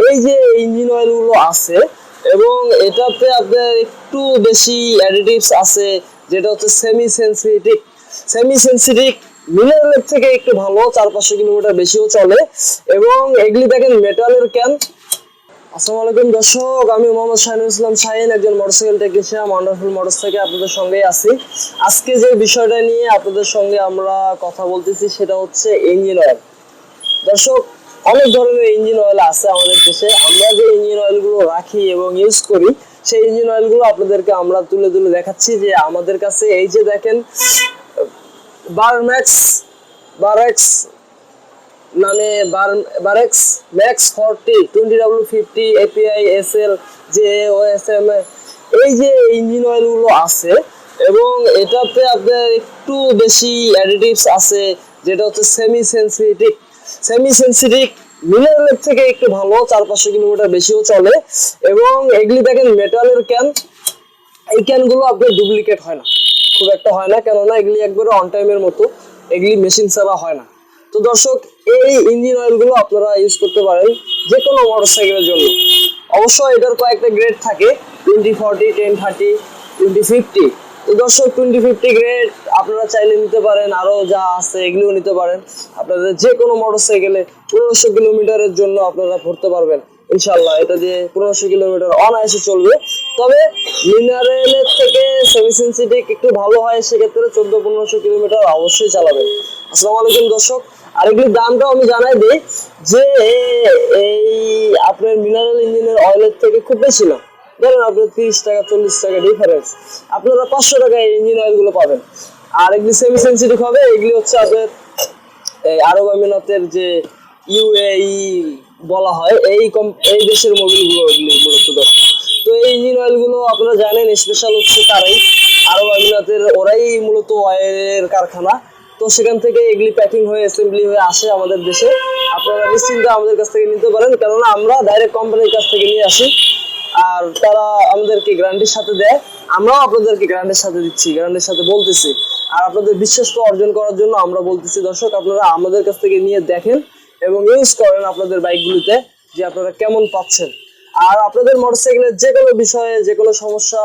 এই যে engine oil গুলো আছে এবং এটাতে আপনার একটু বেশি অ্যাডিটিভস আছে, যেটা হচ্ছে সেমি সেন্সিটিভ মিনারেলের থেকে একটু ভালো, 400-500 কিলোমিটার বেশিও চলে। এবং এগুলি দেখেন মেটালের ক্যান। আসসালামু আলাইকুম দর্শক, আমি মোহাম্মদ শাহিনুল ইসলাম শাহিন, একজন মোটরসাইকেল টেকনিশিয়ান ওয়ান্ডারফুল মোটরস থেকে আপনাদের সঙ্গেই আছি। আজকে যে বিষয়টা নিয়ে আপনাদের সঙ্গে আমরা কথা বলতেছি সেটা হচ্ছে ইঞ্জিন অয়েল। দর্শক, অনেক ধরনের ইঞ্জিন অয়েল আছে আমাদের দেশে। আমরা যে ইঞ্জিন অয়েলগুলো রাখি এবং ইউজ করি, সেই ইঞ্জিন অয়েলগুলো আপনাদেরকে আমরা তুলে তুলে দেখাচ্ছি যে আমাদের কাছে এই যে দেখেন বারএক্স নামে বারেক্স max 40 20W50 API SL JOSM, এই যে ইঞ্জিন অয়েল গুলো আছে এবং এটাতে আপনার একটু বেশি অ্যাডিটিভস আছে, যেটা হচ্ছে সেমি সেন্সিটিভ মিনারেলের থেকে একটু ভালো, 400-500 কিলোমিটার বেশিও চলে। এবং এগুলি দেখেন মেটালের ক্যান। এই ক্যানগুলো আপনার ডুপ্লিকেট হয় না, খুব একটা হয় না, কেননা এগুলি একবারে অন টাইমের মতো, এগুলি মেশিন ছাড়া হয় না। তো দর্শক, এই ইঞ্জিন অয়েলগুলো আপনারা ইউজ করতে পারেন যে কোনো মোটরসাইকেলের জন্য। অবশ্যই এটার কয়েকটা গ্রেড থাকে, 2040, 1030, 2050। তো দর্শক, 2050 গ্রেড আপনারা চাইলে নিতে পারেন, আরও যা আছে এগুলিও নিতে পারেন। আপনাদের যে কোনো মোটরসাইকেলে 1500 কিলোমিটারের জন্য আপনারা ভরতে পারবেন ইনশাল্লাহ। এটা দিয়ে 1500 কিলোমিটার অনায়াসে চলবে। তবে মিনারেলের থেকে সেমি সেন্সিটিভ একটু ভালো হয়, সেক্ষেত্রে 1400-1500 কিলোমিটার অবশ্যই চালাবেন। আসসালামু আলাইকুম দর্শক, আর এগুলির দামটাও আমি জানাই দিই যে এই আপনার মিনারেল ইঞ্জিনের অয়েলের থেকে খুব বেশি না, ধরেন আপনার 30 টাকা 40 টাকা ডিফারেন্স, আপনারা 500 টাকায় এই ইঞ্জিন অয়েলগুলো পাবেন। আর এগুলি সেমি সেন্সিটিভ হবে, এগুলি হচ্ছে আপনার এই আরব আমিরাতের যে UAE বলা হয়, এই দেশের মোবিলগুলো এগুলি মূলত দর্শক। তো এই ইঞ্জিন অয়েলগুলো আপনারা জানেন স্পেশাল হচ্ছে তারাই, আরব আমিরাতের, ওরাই মূলত অয়েলের কারখানা। তো সেখান থেকে এগুলি প্যাকিং হয়ে অ্যাসেম্বলি হয়ে আসে আমাদের দেশে। আপনারা নিশ্চিন্তে আমাদের কাছ থেকে নিতে পারেন, কেননা আমরা ডাইরেক্ট কোম্পানির কাছ থেকে নিয়ে আসি আর তারা আমাদেরকে গ্যারান্টির সাথে দেয়, আমরাও আপনাদেরকে গ্যারান্টির সাথে দিচ্ছি, গ্যারান্টির সাথে বলতেছি। আর আপনাদের বিশ্বাসটা অর্জন করার জন্য আমরা বলতেছি দর্শক, আপনারা আমাদের কাছ থেকে নিয়ে দেখেন এবং ইউজ করেন আপনাদের বাইকগুলিতে যে আপনারা কেমন পাচ্ছেন। আর আপনাদের মোটরসাইকেলের যে কোনো বিষয়ে যে কোনো সমস্যা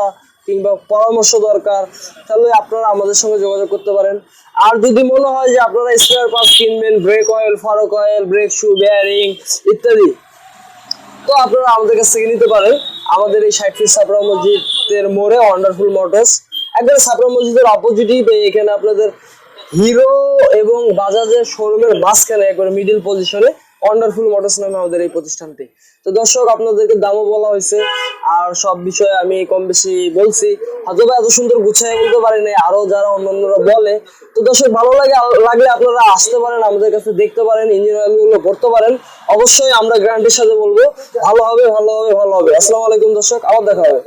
কিংবা পরামর্শ দরকার, তাহলে আপনারা আমাদের সঙ্গে যোগাযোগ করতে পারেন। আর যদি মনে হয় যে আপনারা স্পেয়ার পার্টস কিনবেন, brake oil, fork oil, brake shoe, bearing ইত্যাদি, তো আপনারা আমাদের কাছ থেকে নিতে পারেন। আমাদের এই 60 ফিট ছাপড়া মসজিদের মোড়ে ওয়ান্ডারফুল মোটরস, একবারে ছাপড়া মসজিদের অপোজিটই, এখানে আপনাদের হিরো এবং বাজাজের শোরুমের মাঝখানে একবারে মিডিল পজিশনে ওয়ান্ডারফুল মোটরস নামে আমাদের এই প্রতিষ্ঠানটি। তো দর্শক, আপনাদেরকে দামও বলা হয়েছে আর সব বিষয়ে আমি কম বেশি বলছি, হয়তো এত সুন্দর গুছিয়ে বলতে পারি নাই, আরো যারা অন্যান্যরা বলে। তো দর্শক, ভালো লাগলে আপনারা আসতে পারেন, আমাদের কাছে দেখতে পারেন, ইঞ্জিন অয়েলগুলো করতে পারেন। অবশ্যই আমরা গ্যারান্টির সাথে বলবো ভালো হবে, ভালো হবে, ভালো হবে। আসসালামু আলাইকুম দর্শক, আবার দেখা হবে।